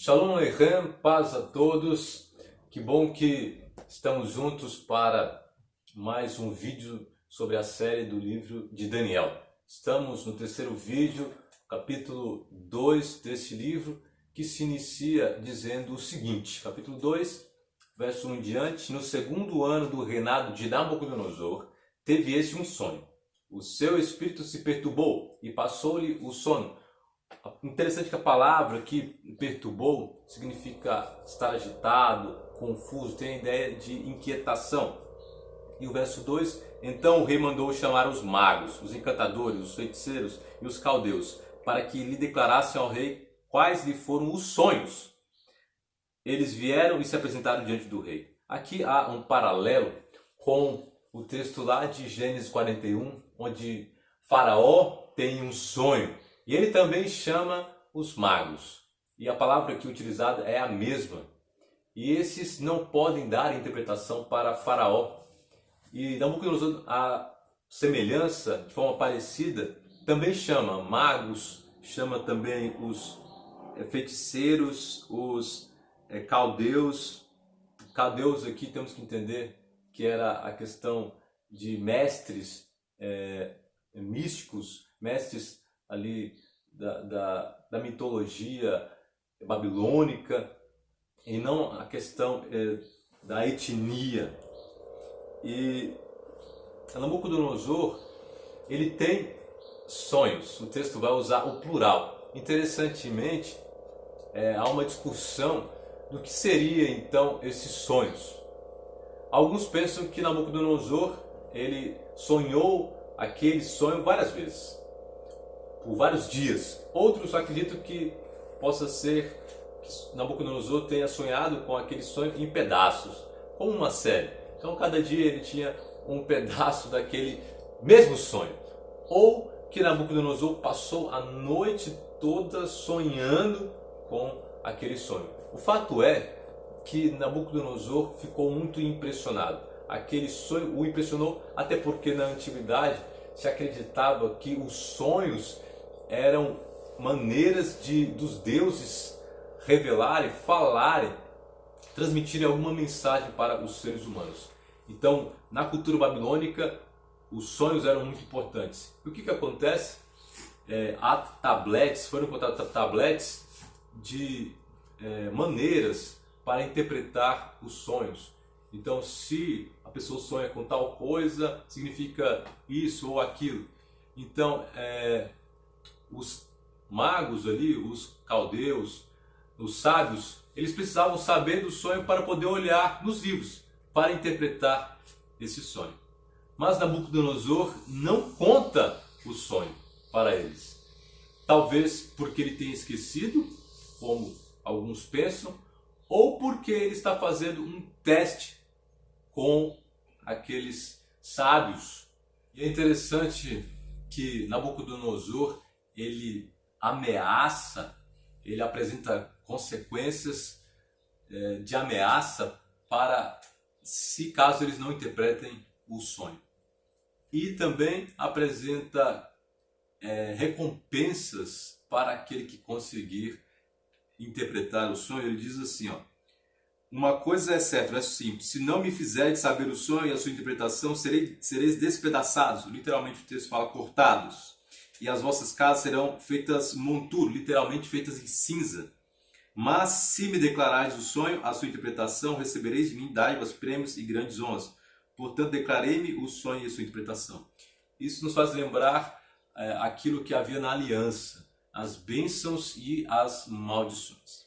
Shalom Aleichem, paz a todos. Que bom que estamos juntos para mais um vídeo sobre a série do livro de Daniel. Estamos no terceiro vídeo, capítulo 2 desse livro, que se inicia dizendo o seguinte, capítulo 2, verso 1 em diante: no segundo ano do reinado de Nabucodonosor, teve este um sonho. O seu espírito se perturbou e passou-lhe o sono. Interessante que a palavra que perturbou significa estar agitado, confuso, tem a ideia de inquietação. E o verso 2: então o rei mandou chamar os magos, os encantadores, os feiticeiros e os caldeus, para que lhe declarassem ao rei quais lhe foram os sonhos. Eles vieram e se apresentaram diante do rei. Aqui há um paralelo com o texto lá de Gênesis 41, onde Faraó tem um sonho. E ele também chama os magos. E a palavra aqui utilizada é a mesma. E esses não podem dar interpretação para Faraó. E Nabucodonosor, a semelhança, de forma parecida, também chama magos, chama também os feiticeiros, os caldeus. Caldeus aqui temos que entender que era a questão de mestres místicos, mestres ali da mitologia babilônica, e não a questão da etnia. E Nabucodonosor, ele tem sonhos. O texto vai usar o plural. Interessantemente, há uma discussão do que seria então esses sonhos. Alguns pensam que Nabucodonosor, ele sonhou aquele sonho várias vezes, por vários dias. Outros acreditam que possa ser que Nabucodonosor tenha sonhado com aquele sonho em pedaços, como uma série. Então cada dia ele tinha um pedaço daquele mesmo sonho. Ou que Nabucodonosor passou a noite toda sonhando com aquele sonho. O fato é que Nabucodonosor ficou muito impressionado. Aquele sonho o impressionou, até porque na antiguidade se acreditava que os sonhos eram maneiras dos deuses revelarem, falarem, transmitirem alguma mensagem para os seres humanos. Então, na cultura babilônica, os sonhos eram muito importantes. E o que acontece? Há tabletes, foram encontrados tabletes de maneiras para interpretar os sonhos. Então, se a pessoa sonha com tal coisa, significa isso ou aquilo. Então, os magos ali, os caldeus, os sábios, eles precisavam saber do sonho para poder olhar nos livros, para interpretar esse sonho. Mas Nabucodonosor não conta o sonho para eles. Talvez porque ele tenha esquecido, como alguns pensam, ou porque ele está fazendo um teste com aqueles sábios. E é interessante que Nabucodonosor, ele ameaça, ele apresenta consequências de ameaça para se caso eles não interpretem o sonho. E também apresenta recompensas para aquele que conseguir interpretar o sonho. Ele diz assim, uma coisa é certa, verso 5: se não me fizerdes saber o sonho e a sua interpretação, sereis despedaçados. Literalmente o texto fala cortados. E as vossas casas serão feitas monturo, literalmente feitas em cinza. Mas se me declarares o sonho, a sua interpretação, recebereis de mim dádivas, prêmios e grandes honras. Portanto, declarei-me o sonho e a sua interpretação. Isso nos faz lembrar aquilo que havia na aliança, as bênçãos e as maldições.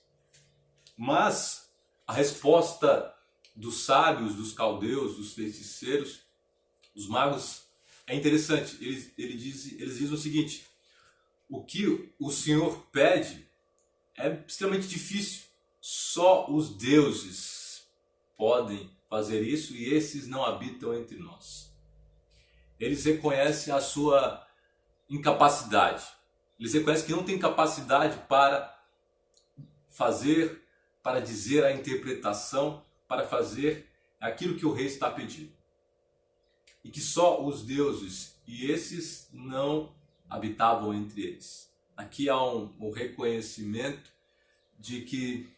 Mas a resposta dos sábios, dos caldeus, dos feiticeiros, dos magos é interessante. Eles dizem o seguinte: o que o Senhor pede é extremamente difícil. Só os deuses podem fazer isso e esses não habitam entre nós. Eles reconhecem a sua incapacidade. Eles reconhecem que não tem capacidade para fazer, para dizer a interpretação, para fazer aquilo que o rei está pedindo. E que só os deuses, e esses não habitavam entre eles. Aqui há um reconhecimento de que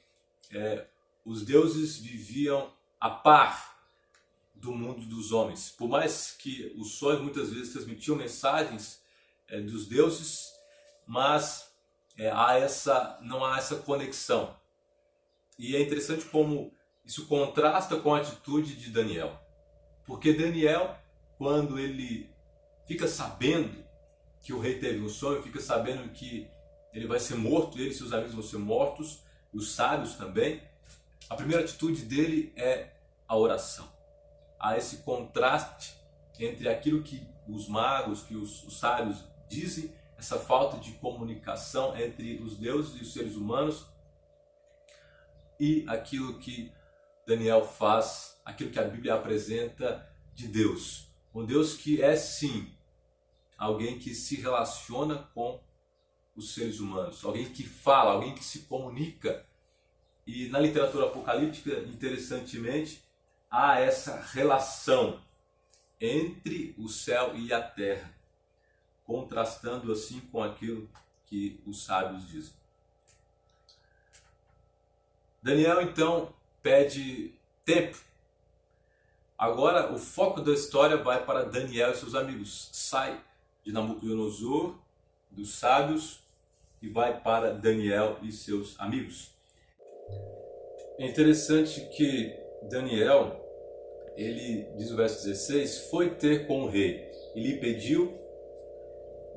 os deuses viviam a par do mundo dos homens. Por mais que os sonhos muitas vezes transmitiam mensagens dos deuses, mas não há essa conexão. E é interessante como isso contrasta com a atitude de Daniel. Porque Daniel, quando ele fica sabendo que o rei teve um sonho, fica sabendo que ele vai ser morto, ele e seus amigos vão ser mortos, e os sábios também, a primeira atitude dele é a oração. Há esse contraste entre aquilo que os magos, que os sábios dizem, essa falta de comunicação entre os deuses e os seres humanos, e aquilo que Daniel faz, aquilo que a Bíblia apresenta de Deus. Um Deus que é sim alguém que se relaciona com os seres humanos, alguém que fala, alguém que se comunica. E na literatura apocalíptica, interessantemente, há essa relação entre o céu e a terra, contrastando assim com aquilo que os sábios dizem. Daniel então pede tempo. Agora o foco da história vai para Daniel e seus amigos. Sai de Nabucodonosor, dos sábios, e vai para Daniel e seus amigos. É interessante que Daniel, ele diz o verso 16, foi ter com o rei e lhe pediu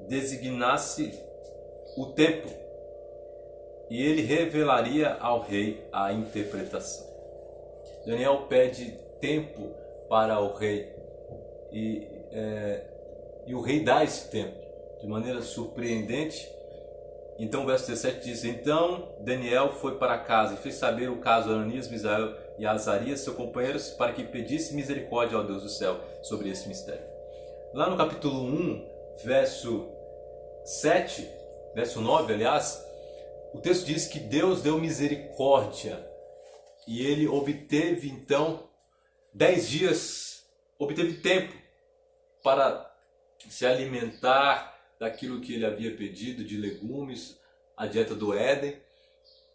designasse o tempo e ele revelaria ao rei a interpretação. Daniel pede tempo para o rei e o rei dá esse tempo de maneira surpreendente. Então o verso 17 diz: então Daniel foi para casa e fez saber o caso a Ananias, Misael e Azarias, seus companheiros, para que pedisse misericórdia ao Deus do céu sobre esse mistério. Lá no capítulo 1, verso 7, verso 9, aliás, o texto diz que Deus deu misericórdia e ele obteve então 10 dias, obteve tempo para se alimentar daquilo que ele havia pedido, de legumes, a dieta do Éden,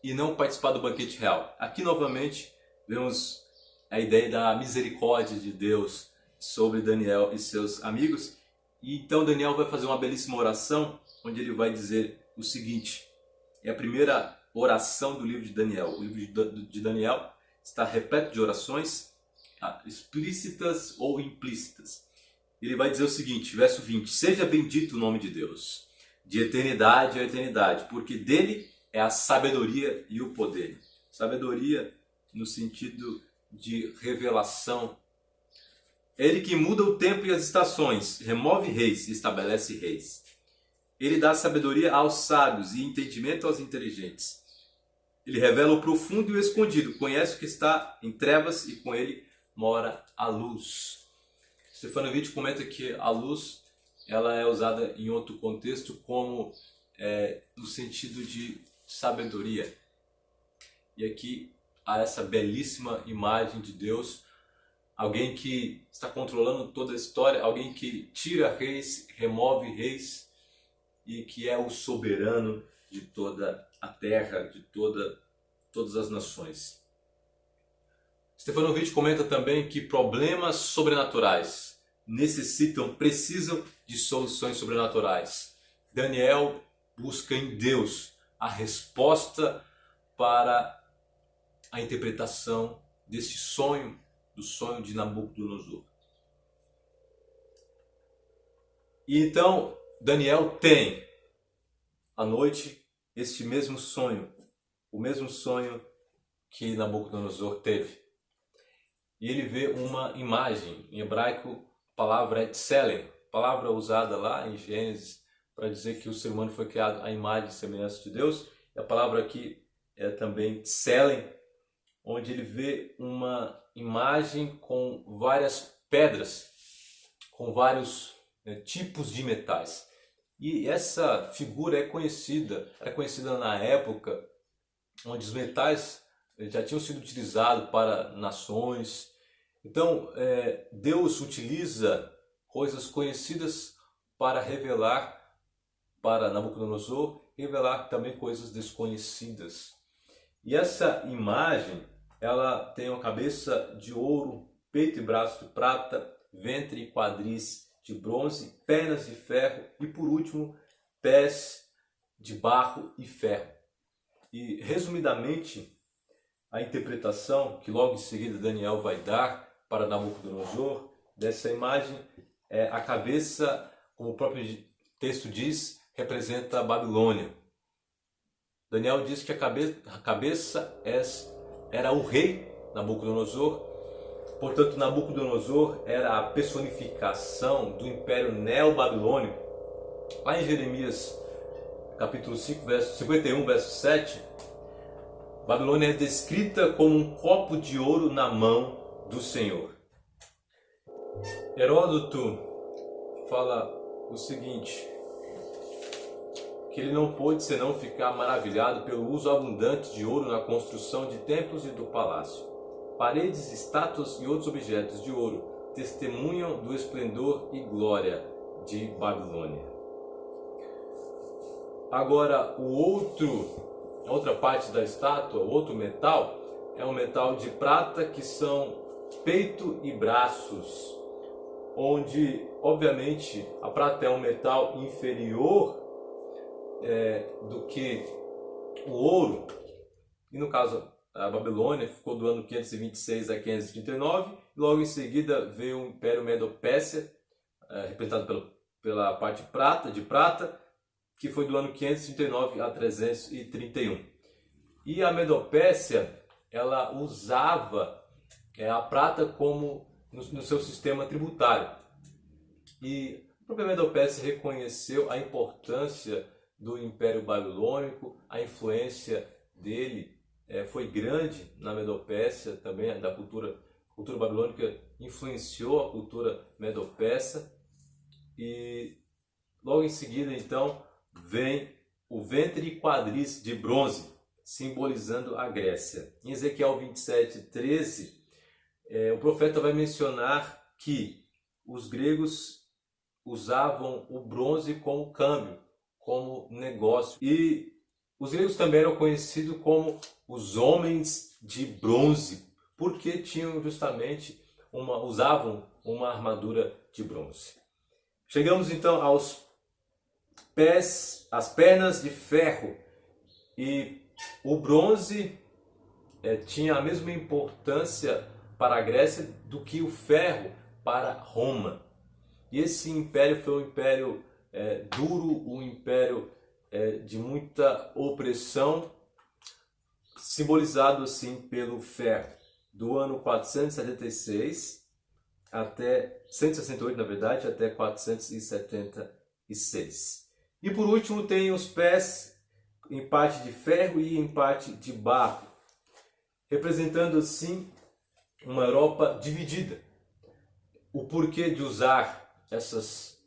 e não participar do banquete real. Aqui novamente vemos a ideia da misericórdia de Deus sobre Daniel e seus amigos. E então Daniel vai fazer uma belíssima oração, onde ele vai dizer o seguinte, é a primeira oração do livro de Daniel. O livro de Daniel está repleto de orações explícitas ou implícitas. Ele vai dizer o seguinte, verso 20, seja bendito o nome de Deus, de eternidade a eternidade, porque dele é a sabedoria e o poder. Sabedoria no sentido de revelação. Ele que muda o tempo e as estações, remove reis e estabelece reis. Ele dá sabedoria aos sábios e entendimento aos inteligentes. Ele revela o profundo e o escondido, conhece o que está em trevas e com ele mora a luz. Stefanovic comenta que a luz ela é usada em outro contexto como no sentido de sabedoria. E aqui há essa belíssima imagem de Deus, alguém que está controlando toda a história, alguém que tira reis, remove reis e que é o soberano de toda a terra, de todas as nações. Stefanovic comenta também que problemas sobrenaturais precisam de soluções sobrenaturais. Daniel busca em Deus a resposta para a interpretação desse sonho, do sonho de Nabucodonosor. E então Daniel tem à noite este mesmo sonho, o mesmo sonho que Nabucodonosor teve. E ele vê uma imagem, em hebraico a palavra é tselem, palavra usada lá em Gênesis para dizer que o ser humano foi criado à imagem e semelhança de Deus. E a palavra aqui é também tselem, onde ele vê uma imagem com várias pedras, com vários tipos de metais. E essa figura era conhecida na época onde os metais já tinham sido utilizados para nações. Então Deus utiliza coisas conhecidas para revelar para Nabucodonosor, revelar também coisas desconhecidas. E essa imagem, ela tem uma cabeça de ouro, peito e braço de prata, ventre e quadris de bronze, pernas de ferro e, por último, pés de barro e ferro. E, resumidamente, a interpretação que logo em seguida Daniel vai dar para Nabucodonosor dessa imagem é a cabeça, como o próprio texto diz, representa a Babilônia. Daniel diz que a cabeça era o rei Nabucodonosor. Portanto, Nabucodonosor era a personificação do Império Neo-Babilônico. Lá em Jeremias, capítulo 5, verso 51, verso 7, Babilônia é descrita como um copo de ouro na mão do Senhor. Heródoto fala o seguinte, que ele não pôde senão ficar maravilhado pelo uso abundante de ouro na construção de templos e do palácio. Paredes, estátuas e outros objetos de ouro testemunham do esplendor e glória de Babilônia. Agora, a outra parte da estátua, o outro metal, é um metal de prata que são peito e braços, onde, obviamente, a prata é um metal inferior do que o ouro, e no caso a Babilônia ficou do ano 526 a 539, e logo em seguida veio o Império Medo-Pérsia, representado pela parte de prata, que foi do ano 539 a 331. E a Medo-Pérsia, ela usava a prata como no seu sistema tributário. E a própria Medo-Pérsia reconheceu a importância do Império Babilônico, a influência dele foi grande na Medo-Pérsia, também da cultura babilônica influenciou a cultura medo-persa. E logo em seguida, então, vem o ventre e quadris de bronze, simbolizando a Grécia. Em Ezequiel 27:13, o profeta vai mencionar que os gregos usavam o bronze como câmbio, como negócio. E os gregos também eram conhecidos como os homens de bronze, porque tinham justamente usavam uma armadura de bronze. Chegamos então aos pés, as pernas de ferro. E o bronze tinha a mesma importância para a Grécia do que o ferro para Roma. E esse império foi um império duro, um império de muita opressão, simbolizado assim pelo ferro, do ano 476 até 168, na verdade, até 476. E por último tem os pés em parte de ferro e em parte de barro, representando assim uma Europa dividida. O porquê de usar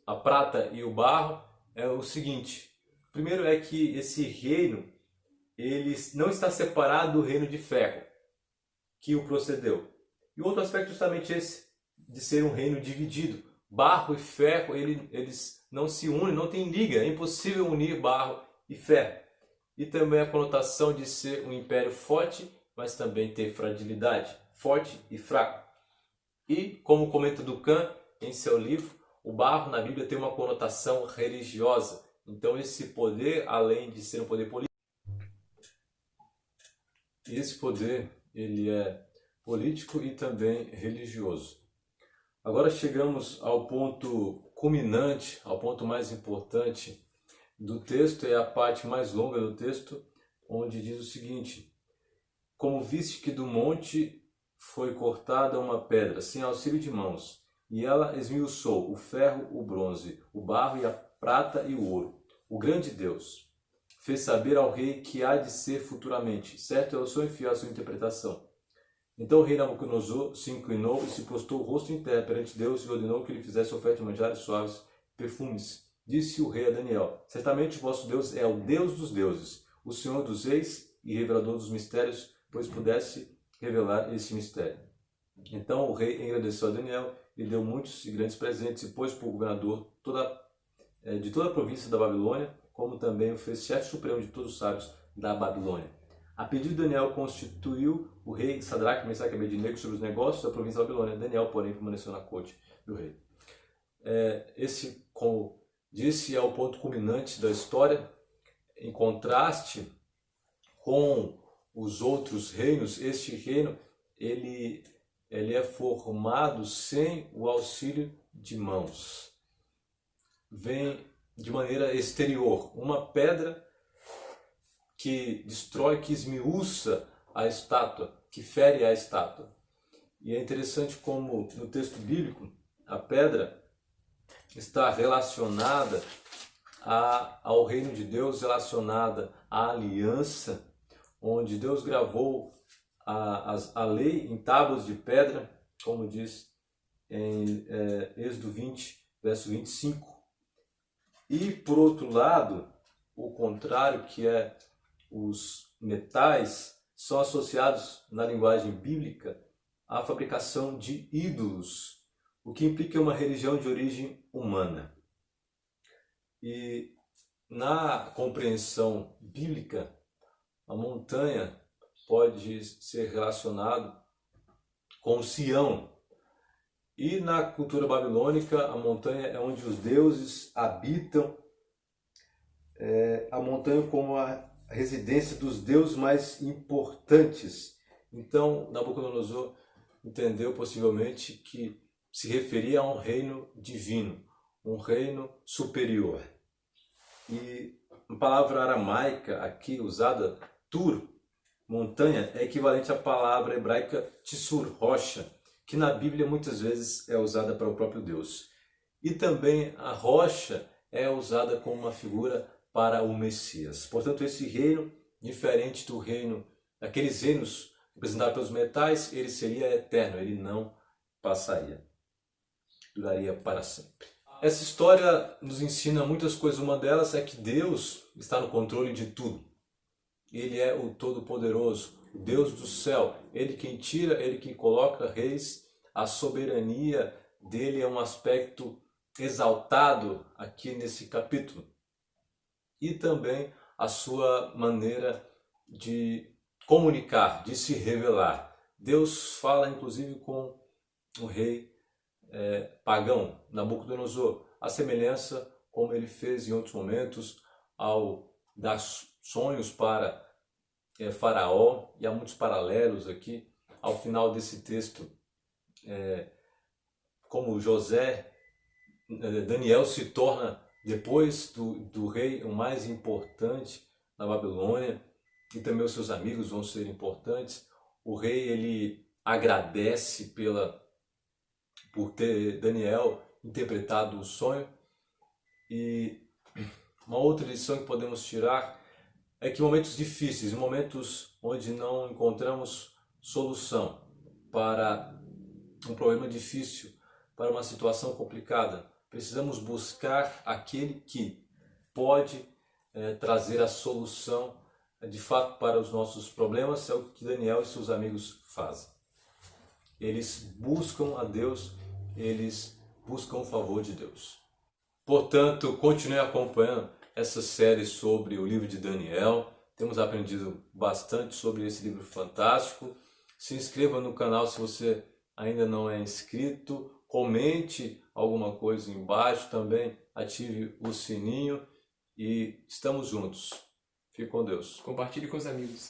a prata e o barro é o seguinte: primeiro é que esse reino ele não está separado do reino de ferro que o procedeu. E outro aspecto é justamente esse, de ser um reino dividido. Barro e ferro, eles não se unem, não tem liga, é impossível unir barro e ferro. E também a conotação de ser um império forte, mas também ter fragilidade, forte e fraco. E, como comenta Ducan em seu livro, o barro na Bíblia tem uma conotação religiosa. Então esse poder, além de ser um poder político, esse poder ele é político e também religioso. Agora chegamos ao ponto culminante, ao ponto mais importante do texto, é a parte mais longa do texto, onde diz o seguinte: como viste que do monte foi cortada uma pedra, sem auxílio de mãos, e ela esmiuçou o ferro, o bronze, o barro e a prata e o ouro. O grande Deus fez saber ao rei que há de ser futuramente. Certo, eu sou infiel à sua interpretação. Então o rei Nabucodonosor se inclinou e se postou o rosto em terra perante Deus e ordenou que lhe fizesse oferta de manjares suaves, perfumes. Disse o rei a Daniel: certamente o vosso Deus é o Deus dos deuses, o Senhor dos reis e revelador dos mistérios, pois pudesse revelar este mistério. Então o rei agradeceu a Daniel e deu muitos e grandes presentes e pôs por governador de toda a província da Babilônia, como também o fez chefe supremo de todos os sábios da Babilônia. A pedido de Daniel, constituiu o rei Sadraque, Mesaque e Abednego sobre os negócios da província da Babilônia. Daniel, porém, permaneceu na corte do rei. Esse, como disse, é o ponto culminante da história. Em contraste com os outros reinos, este reino ele é formado sem o auxílio de mãos. Vem de maneira exterior, uma pedra que destrói, que esmiuça a estátua, que fere a estátua. E é interessante como no texto bíblico a pedra está relacionada ao reino de Deus, relacionada à aliança, onde Deus gravou a lei em tábuas de pedra, como diz em Êxodo 20, verso 25. E, por outro lado, o contrário, que é os metais, são associados na linguagem bíblica à fabricação de ídolos, o que implica uma religião de origem humana. E na compreensão bíblica, a montanha pode ser relacionado com Sião. E na cultura babilônica, a montanha é onde os deuses habitam, a montanha como a residência dos deuses mais importantes. Então, Nabucodonosor entendeu possivelmente que se referia a um reino divino, um reino superior. E a palavra aramaica aqui usada, tur, montanha, é equivalente à palavra hebraica tissur, rocha, que na Bíblia muitas vezes é usada para o próprio Deus. E também a rocha é usada como uma figura para o Messias. Portanto, esse reino, diferente do reino, daqueles reinos representados pelos metais, ele seria eterno, ele não passaria, duraria para sempre. Essa história nos ensina muitas coisas. Uma delas é que Deus está no controle de tudo. Ele é o Todo-Poderoso, o Deus do céu. Ele quem tira, ele quem coloca reis. A soberania dele é um aspecto exaltado aqui nesse capítulo. E também a sua maneira de comunicar, de se revelar. Deus fala inclusive com o rei pagão, Nabucodonosor, a semelhança como ele fez em outros momentos ao dar sonhos para Faraó, e há muitos paralelos aqui ao final desse texto, como José, Daniel se torna depois do rei o mais importante na Babilônia, e também os seus amigos vão ser importantes. O rei ele agradece por ter Daniel interpretado o sonho. E uma outra lição que podemos tirar é que em momentos difíceis, em momentos onde não encontramos solução para um problema difícil, para uma situação complicada, precisamos buscar aquele que pode trazer a solução de fato para os nossos problemas. É o que Daniel e seus amigos fazem. Eles buscam a Deus, eles buscam o favor de Deus. Portanto, continue acompanhando essa série sobre o livro de Daniel. Temos aprendido bastante sobre esse livro fantástico. Se inscreva no canal se você ainda não é inscrito. Comente alguma coisa embaixo também. Ative o sininho e estamos juntos. Fique com Deus. Compartilhe com os amigos.